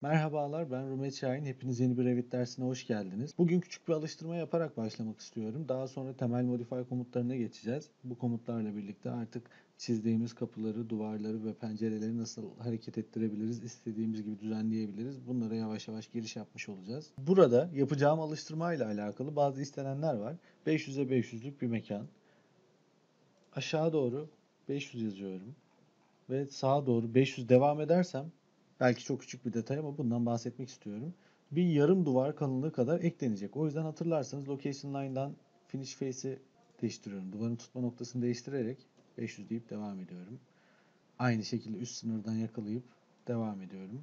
Merhabalar, ben Rumet Şahin. Hepiniz yeni bir Revit dersine hoş geldiniz. Bugün küçük bir alıştırma yaparak başlamak istiyorum. Daha sonra temel modify komutlarına geçeceğiz. Bu komutlarla birlikte artık çizdiğimiz kapıları, duvarları ve pencereleri nasıl hareket ettirebiliriz, istediğimiz gibi düzenleyebiliriz. Bunlara yavaş yavaş giriş yapmış olacağız. Burada yapacağım alıştırma ile alakalı bazı istenenler var. 500'e 500'lük bir mekan. Aşağı doğru 500 yazıyorum. Ve sağa doğru 500 devam edersem, belki çok küçük bir detay ama bundan bahsetmek istiyorum. Bir yarım duvar kalınlığı kadar eklenecek. O yüzden hatırlarsanız Location Line'dan Finish Face'i değiştiriyorum. Duvarın tutma noktasını değiştirerek 500 deyip devam ediyorum. Aynı şekilde üst sınırdan yakalayıp devam ediyorum.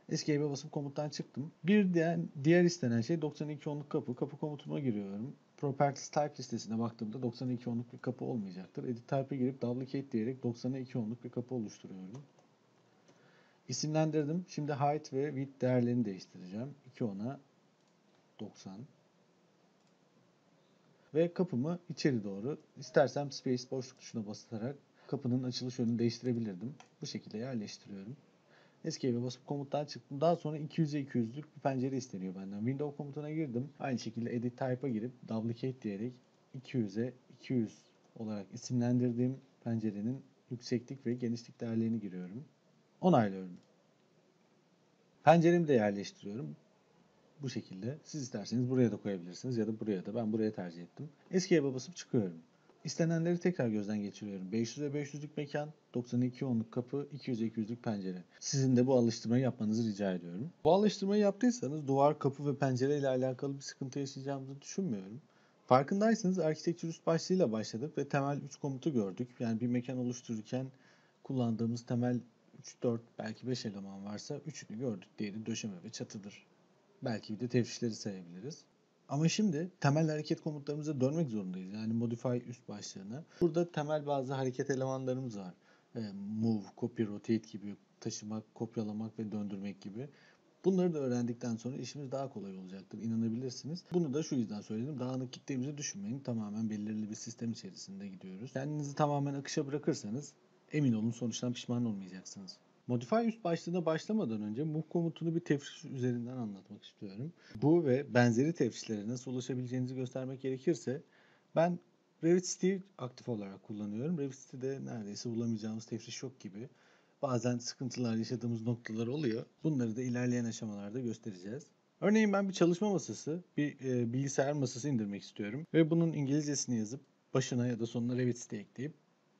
Escape'e basıp komuttan çıktım. Bir diğer istenen şey 92 onluk kapı. Kapı komutuma giriyorum. Properties Type listesine baktığımda 92 onluk bir kapı olmayacaktır. Edit Type'e girip Duplicate diyerek 92 onluk bir kapı oluşturuyorum. İsimlendirdim. Şimdi height ve width değerlerini değiştireceğim. 2 ona 90. Ve kapımı içeri doğru, istersem space boşluk tuşuna basarak kapının açılış yönünü değiştirebilirdim. Bu şekilde yerleştiriyorum. Escape'e basıp komuttan çıktım. Daha sonra 200'e 200'lük bir pencere isteniyor benden. Window komutuna girdim. Aynı şekilde Edit Type'a girip Duplicate diyerek 200'e 200 olarak isimlendirdiğim pencerenin yükseklik ve genişlik değerlerini giriyorum. Onaylıyorum. Penceremi de yerleştiriyorum. Bu şekilde. Siz isterseniz buraya da koyabilirsiniz ya da buraya da. Ben buraya tercih ettim. Escape'e basıp çıkıyorum. İstenenleri tekrar gözden geçiriyorum. 500'e 500'lük mekan, 92 onluk kapı, 200'e 200'lük pencere. Sizin de bu alıştırmayı yapmanızı rica ediyorum. Bu alıştırmayı yaptıysanız duvar, kapı ve pencere ile alakalı bir sıkıntı yaşayacağımızı düşünmüyorum. Farkındaysanız architecture üst başlığıyla başladık ve temel 3 komutu gördük. Yani bir mekan oluştururken kullandığımız temel 3-4 belki 5 eleman varsa 3'ünü gördük. Diğeri döşeme ve çatıdır. Belki bir de tefrişleri sayabiliriz. Ama şimdi temel hareket komutlarımıza dönmek zorundayız. Yani modify üst başlığına. Burada temel bazı hareket elemanlarımız var. Move, copy, rotate gibi taşımak, kopyalamak ve döndürmek gibi. Bunları da öğrendikten sonra işimiz daha kolay olacaktır. İnanabilirsiniz. Bunu da şu yüzden söyledim. Dağınık gittiğimizi düşünmeyin. Tamamen belirli bir sistem içerisinde gidiyoruz. Kendinizi tamamen akışa bırakırsanız emin olun sonuçtan pişman olmayacaksınız. Modify üst başlığına başlamadan önce move komutunu bir tefriş üzerinden anlatmak istiyorum. Bu ve benzeri tefrişlere nasıl ulaşabileceğinizi göstermek gerekirse ben Revit City'yi aktif olarak kullanıyorum. Revit City'de neredeyse bulamayacağımız tefriş yok gibi. Bazen sıkıntılar yaşadığımız noktalar oluyor. Bunları da ilerleyen aşamalarda göstereceğiz. Örneğin ben bir çalışma masası, bir bilgisayar masası indirmek istiyorum. Ve bunun İngilizcesini yazıp başına ya da sonuna Revit City ekleyip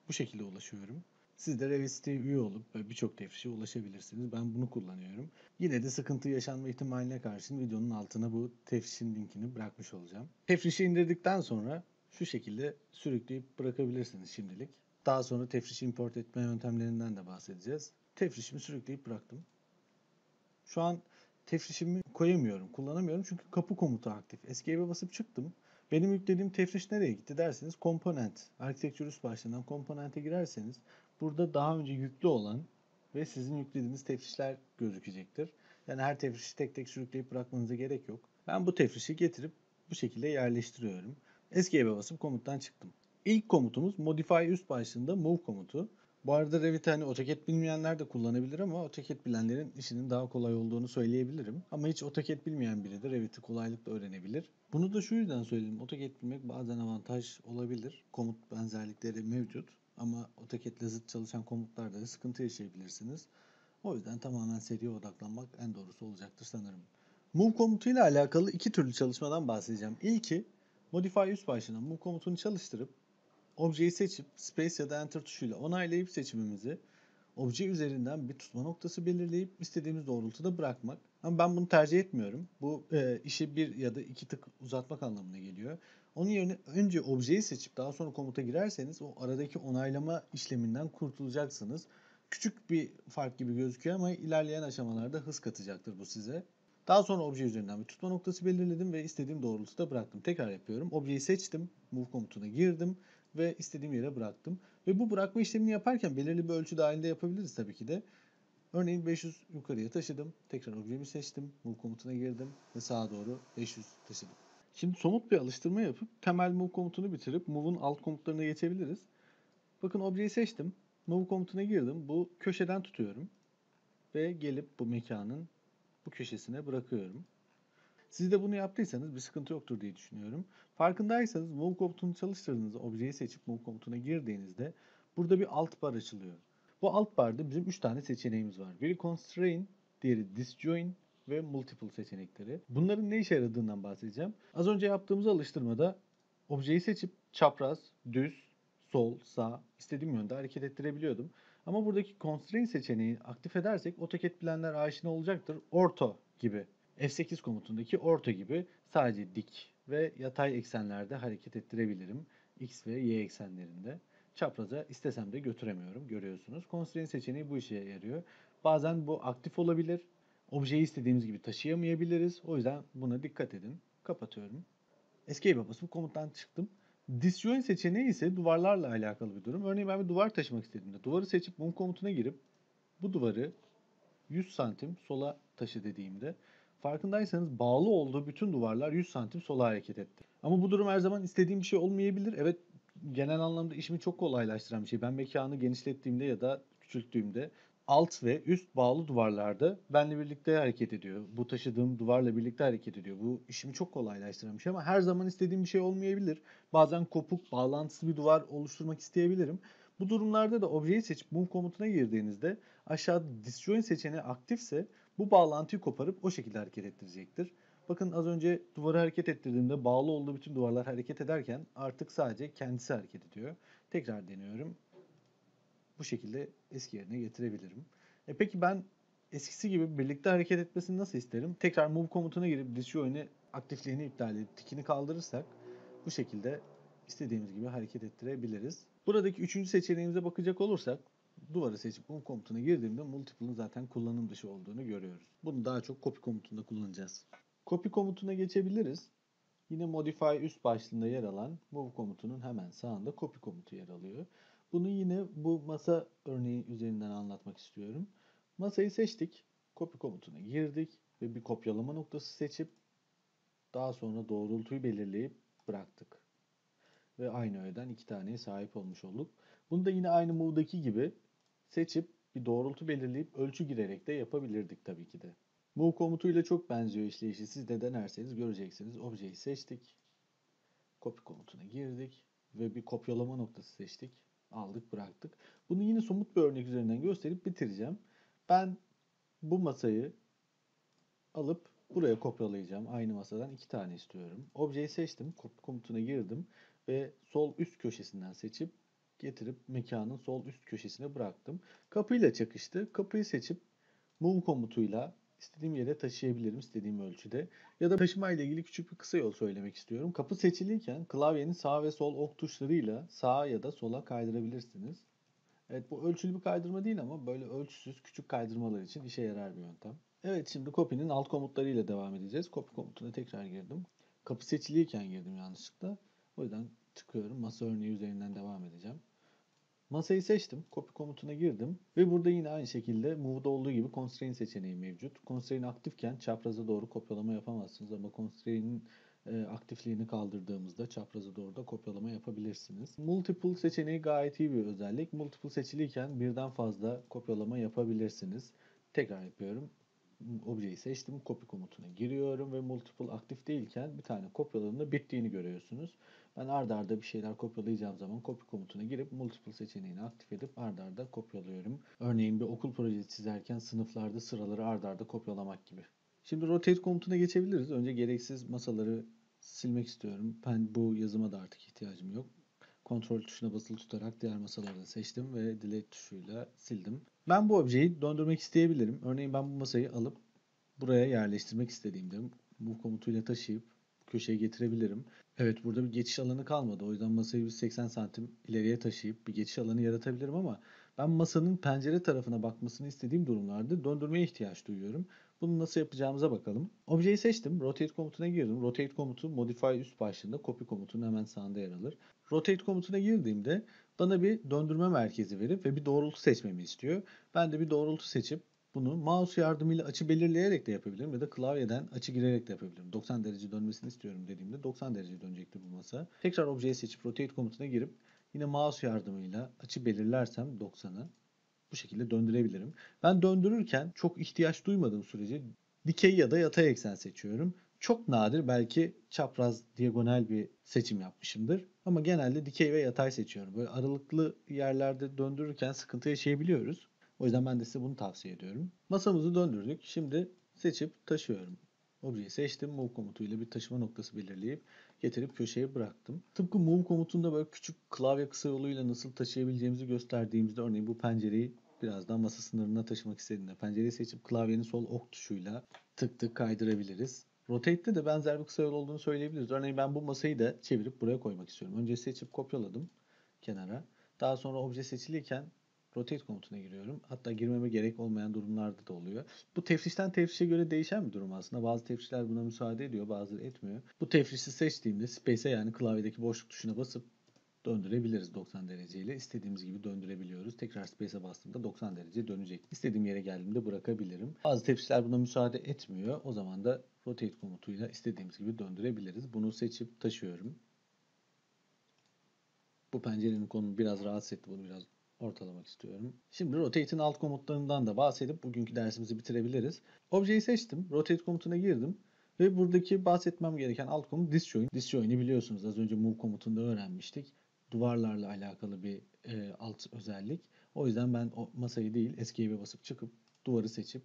bu şekilde ulaşıyorum. Siz de Revit City'ye üye olup birçok tefrişe ulaşabilirsiniz. Ben bunu kullanıyorum. Yine de sıkıntı yaşanma ihtimaline karşın videonun altına bu tefrişin linkini bırakmış olacağım. Tefrişi indirdikten sonra şu şekilde sürükleyip bırakabilirsiniz şimdilik. Daha sonra tefrişi import etme yöntemlerinden de bahsedeceğiz. Tefrişimi sürükleyip bıraktım. Şu an tefrişimi koyamıyorum, kullanamıyorum çünkü kapı komutu aktif. Escape'e basıp çıktım. Benim yüklediğim tefriş nereye gitti derseniz komponent. Architecture üst başlığından komponente girerseniz burada daha önce yüklü olan ve sizin yüklediğiniz tefrişler gözükecektir. Yani her tefrişi tek tek sürükleyip bırakmanıza gerek yok. Ben bu tefrişi getirip bu şekilde yerleştiriyorum. Escape'e basıp komuttan çıktım. İlk komutumuz Modify üst başlığında Move komutu. Bu arada Revit'i hani AutoCAD bilmeyenler de kullanabilir ama AutoCAD bilenlerin işinin daha kolay olduğunu söyleyebilirim. Ama hiç AutoCAD bilmeyen biri de Revit'i kolaylıkla öğrenebilir. Bunu da şu yüzden söyledim. AutoCAD bilmek bazen avantaj olabilir. Komut benzerlikleri mevcut. Ama AutoCAD'le zıt çalışan komutlarda da sıkıntı yaşayabilirsiniz. O yüzden tamamen seriye odaklanmak en doğrusu olacaktır sanırım. Move komutuyla alakalı iki türlü çalışmadan bahsedeceğim. İlki Modify üst başlığına Move komutunu çalıştırıp objeyi seçip Space ya da Enter tuşuyla onaylayıp seçimimizi obje üzerinden bir tutma noktası belirleyip istediğimiz doğrultuda bırakmak. Ama ben bunu tercih etmiyorum. Bu işi bir ya da iki tık uzatmak anlamına geliyor. Onun yerine önce objeyi seçip daha sonra komuta girerseniz o aradaki onaylama işleminden kurtulacaksınız. Küçük bir fark gibi gözüküyor ama ilerleyen aşamalarda hız katacaktır bu size. Daha sonra obje üzerinden bir tutma noktası belirledim ve istediğim doğrultuda bıraktım. Tekrar yapıyorum. Objeyi seçtim. Move komutuna girdim ve istediğim yere bıraktım. Ve bu bırakma işlemini yaparken belirli bir ölçü dahilinde yapabiliriz tabii ki de. Örneğin 500 yukarıya taşıdım. Tekrar objemi seçtim. Move komutuna girdim ve sağa doğru 500 taşıdım. Şimdi somut bir alıştırma yapıp temel move komutunu bitirip move'un alt komutlarına geçebiliriz. Bakın objeyi seçtim. Move komutuna girdim. Bu köşeden tutuyorum. ve gelip bu mekanın bu köşesine bırakıyorum. Siz de bunu yaptıysanız bir sıkıntı yoktur diye düşünüyorum. Farkındaysanız Move komutunu çalıştırdığınızda, objeyi seçip Move komutuna girdiğinizde burada bir alt bar açılıyor. Bu alt barda bizim 3 tane seçeneğimiz var. Biri Constrain, diğeri Disjoin ve Multiple seçenekleri. Bunların ne işe yaradığından bahsedeceğim. Az önce yaptığımız alıştırmada objeyi seçip çapraz, düz, sol, sağ istediğim yönde hareket ettirebiliyordum. Ama buradaki Constrain seçeneği aktif edersek AutoCAD bilenler aşina olacaktır. Ortho gibi. F8 komutundaki orta gibi sadece dik ve yatay eksenlerde hareket ettirebilirim. X ve Y eksenlerinde. Çapraza istesem de götüremiyorum, görüyorsunuz. Constraint seçeneği bu işe yarıyor. Bazen bu aktif olabilir. Objeyi istediğimiz gibi taşıyamayabiliriz. O yüzden buna dikkat edin. Kapatıyorum. Escape'e basıp komuttan çıktım. Disjoin seçeneği ise duvarlarla alakalı bir durum. Örneğin ben bir duvar taşımak istediğimde duvarı seçip Move komutuna girip bu duvarı 100 santim sola taşı dediğimde farkındaysanız bağlı olduğu bütün duvarlar 100 santim sola hareket etti. Ama bu durum her zaman istediğim bir şey olmayabilir. Evet, genel anlamda işimi çok kolaylaştıran bir şey. Ben mekanı genişlettiğimde ya da küçülttüğümde alt ve üst bağlı duvarlarda benle birlikte hareket ediyor. Bu taşıdığım duvarla birlikte hareket ediyor. Bu işimi çok kolaylaştıran bir şey ama her zaman istediğim bir şey olmayabilir. Bazen kopuk, bağlantısı bir duvar oluşturmak isteyebilirim. Bu durumlarda da objeyi seçip Move komutuna girdiğinizde aşağıda Disjoin seçeneği aktifse bu bağlantıyı koparıp o şekilde hareket ettirecektir. Bakın az önce duvarı hareket ettirdiğimde bağlı olduğu bütün duvarlar hareket ederken artık sadece kendisi hareket ediyor. Tekrar deniyorum. Bu şekilde eski yerine getirebilirim. Peki ben eskisi gibi birlikte hareket etmesini nasıl isterim? Tekrar Move komutuna girip Disjoin'i aktifliğini iptal edip tikini kaldırırsak bu şekilde istediğimiz gibi hareket ettirebiliriz. Buradaki üçüncü seçeneğimize bakacak olursak duvarı seçip Move komutuna girdiğimde Multiple'ın zaten kullanım dışı olduğunu görüyoruz. Bunu daha çok Copy komutunda kullanacağız. Copy komutuna geçebiliriz. Yine Modify üst başlığında yer alan Move komutunun hemen sağında Copy komutu yer alıyor. Bunu yine bu masa örneği üzerinden anlatmak istiyorum. Masayı seçtik, Copy komutuna girdik ve bir kopyalama noktası seçip daha sonra doğrultuyu belirleyip bıraktık. Ve aynı öğeden iki taneye sahip olmuş olduk. Bunu da yine aynı Move'daki gibi seçip bir doğrultu belirleyip ölçü girerek de yapabilirdik tabii ki de. Move komutuyla çok benziyor işleyişi. Siz de denerseniz göreceksiniz. Objeyi seçtik. Copy komutuna girdik ve bir kopyalama noktası seçtik. Aldık, bıraktık. Bunu yine somut bir örnek üzerinden gösterip bitireceğim. Ben bu masayı alıp buraya kopyalayacağım. Aynı masadan iki tane istiyorum. Objeyi seçtim. Copy komutuna girdim ve sol üst köşesinden seçip getirip mekanın sol üst köşesine bıraktım. Kapıyla çakıştı. Kapıyı seçip Move komutuyla istediğim yere taşıyabilirim istediğim ölçüde. Ya da taşıma ile ilgili küçük bir kısa yol söylemek istiyorum. Kapı seçiliyken klavyenin sağ ve sol ok tuşlarıyla sağa ya da sola kaydırabilirsiniz. Evet, bu ölçülü bir kaydırma değil ama böyle ölçüsüz küçük kaydırmalar için işe yarar bir yöntem. Evet, şimdi copy'nin alt komutlarıyla devam edeceğiz. Copy komutuna tekrar girdim. Kapı seçiliyken girdim yanlışlıkla. O yüzden çıkıyorum. Masa örneği üzerinden devam edeceğim. Masayı seçtim. Copy komutuna girdim. Ve burada yine aynı şekilde Move'da olduğu gibi Constraint seçeneği mevcut. Constraint aktifken çapraza doğru kopyalama yapamazsınız ama Constraint'in aktifliğini kaldırdığımızda çapraza doğru da kopyalama yapabilirsiniz. Multiple seçeneği gayet iyi bir özellik. Multiple seçiliyken birden fazla kopyalama yapabilirsiniz. Tekrar yapıyorum. Objeyi seçtim. Copy komutuna giriyorum ve multiple aktif değilken bir tane kopyaladığımda bittiğini görüyorsunuz. Ben arda arda bir şeyler kopyalayacağım zaman copy komutuna girip multiple seçeneğini aktif edip arda arda kopyalıyorum. Örneğin bir okul projesi çizerken sınıflarda sıraları arda arda kopyalamak gibi. Şimdi rotate komutuna geçebiliriz. Önce gereksiz masaları silmek istiyorum. Ben bu yazıma da artık ihtiyacım yok. Kontrol tuşuna basılı tutarak diğer masaları da seçtim ve delete tuşuyla sildim. Ben bu objeyi döndürmek isteyebilirim. Örneğin ben bu masayı alıp buraya yerleştirmek istediğimde move komutuyla taşıyıp köşeye getirebilirim. Evet, burada bir geçiş alanı kalmadı. O yüzden masayı bir 80 santim ileriye taşıyıp bir geçiş alanı yaratabilirim ama ben masanın pencere tarafına bakmasını istediğim durumlarda döndürmeye ihtiyaç duyuyorum. Bunu nasıl yapacağımıza bakalım. Objeyi seçtim. Rotate komutuna girdim. Rotate komutu Modify üst başlığında Copy komutunun hemen sağında yer alır. Rotate komutuna girdiğimde bana bir döndürme merkezi verip ve bir doğrultu seçmemi istiyor. Ben de bir doğrultu seçip bunu mouse yardımıyla açı belirleyerek de yapabilirim ya da klavyeden açı girerek de yapabilirim. 90 derece dönmesini istiyorum dediğimde 90 derece dönecektir bu masa. Tekrar objeyi seçip rotate komutuna girip yine mouse yardımıyla açı belirlersem 90'ı bu şekilde döndürebilirim. Ben döndürürken çok ihtiyaç duymadığım sürece dikey ya da yatay eksen seçiyorum. Çok nadir belki çapraz, diagonal bir seçim yapmışımdır. Ama genelde dikey ve yatay seçiyorum. Böyle aralıklı yerlerde döndürürken sıkıntı yaşayabiliyoruz. O yüzden ben de size bunu tavsiye ediyorum. Masamızı döndürdük. Şimdi seçip taşıyorum. Objeyi seçtim. Move komutuyla bir taşıma noktası belirleyip getirip köşeye bıraktım. Tıpkı Move komutunda böyle küçük klavye kısa yoluyla nasıl taşıyabileceğimizi gösterdiğimizde, örneğin bu pencereyi birazdan masa sınırına taşımak istediğimde pencereyi seçip klavyenin sol ok tuşuyla tık tık kaydırabiliriz. Rotate'de de benzer bir kısa yol olduğunu söyleyebiliriz. Örneğin ben bu masayı da çevirip buraya koymak istiyorum. Önce seçip kopyaladım kenara. Daha sonra obje seçiliyken rotate komutuna giriyorum. Hatta girmeme gerek olmayan durumlarda da oluyor. Bu tefrişten tefrişe göre değişen bir durum aslında. Bazı tefrişler buna müsaade ediyor, bazıları etmiyor. Bu tefrişi seçtiğimde space'e, yani klavyedeki boşluk tuşuna basıp döndürebiliriz 90 dereceyle. İstediğimiz gibi döndürebiliyoruz. Tekrar space'e bastığımda 90 derece dönecek. İstediğim yere geldiğimde bırakabilirim. Bazı tefrişler buna müsaade etmiyor. O zaman da rotate komutuyla istediğimiz gibi döndürebiliriz. Bunu seçip taşıyorum. Bu pencerenin konumu biraz rahatsız etti. Bunu biraz ortalamak istiyorum. Şimdi rotate'in alt komutlarından da bahsedip bugünkü dersimizi bitirebiliriz. Objeyi seçtim. Rotate komutuna girdim. Ve buradaki bahsetmem gereken alt komut disjoin. Disjoin'i biliyorsunuz. Az önce move komutunda öğrenmiştik. Duvarlarla alakalı bir alt özellik. O yüzden ben o masayı değil, Escape'e basıp çıkıp duvarı seçip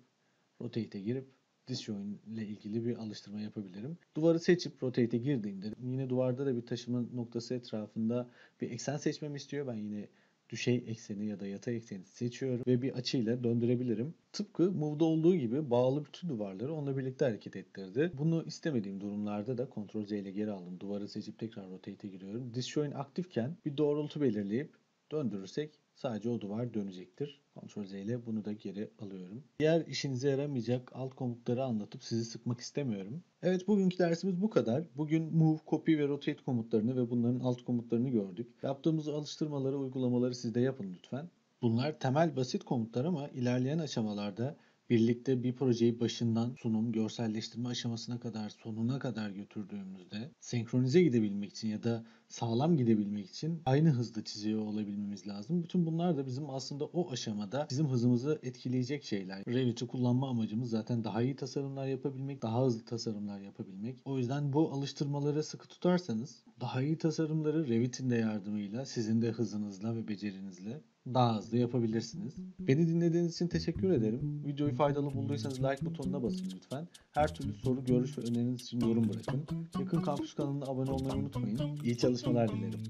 rotate'e girip disjoin ile ilgili bir alıştırma yapabilirim. Duvarı seçip rotate'e girdiğimde yine duvarda da bir taşıma noktası etrafında bir eksen seçmemi istiyor. Ben yine düşey ekseni ya da yatay ekseni seçiyorum ve bir açıyla döndürebilirim. Tıpkı Move'da olduğu gibi bağlı bütün duvarları onunla birlikte hareket ettirdi. Bunu istemediğim durumlarda da Ctrl Z ile geri aldım. Duvarı seçip tekrar rotate'e giriyorum. Disjoin aktifken bir doğrultu belirleyip döndürürsek sadece o duvar dönecektir. Ctrl Z ile bunu da geri alıyorum. Diğer işinize yaramayacak alt komutları anlatıp sizi sıkmak istemiyorum. Evet, bugünkü dersimiz bu kadar. Bugün move, copy ve rotate komutlarını ve bunların alt komutlarını gördük. Yaptığımız alıştırmaları, uygulamaları siz de yapın lütfen. Bunlar temel basit komutlar ama ilerleyen aşamalarda birlikte bir projeyi başından sunum, görselleştirme aşamasına kadar, sonuna kadar götürdüğümüzde senkronize gidebilmek için ya da sağlam gidebilmek için aynı hızda çiziyor olabilmemiz lazım. Bütün bunlar da bizim aslında o aşamada bizim hızımızı etkileyecek şeyler. Revit'i kullanma amacımız zaten daha iyi tasarımlar yapabilmek, daha hızlı tasarımlar yapabilmek. O yüzden bu alıştırmaları sıkı tutarsanız daha iyi tasarımları Revit'in de yardımıyla, sizin de hızınızla ve becerinizle daha hızlı yapabilirsiniz. Beni dinlediğiniz için teşekkür ederim. Videoyu faydalı bulduysanız like butonuna basın lütfen. Her türlü soru, görüş ve öneriniz için yorum bırakın. Yakın Kampüs kanalına abone olmayı unutmayın. İyi çalışmalar dilerim.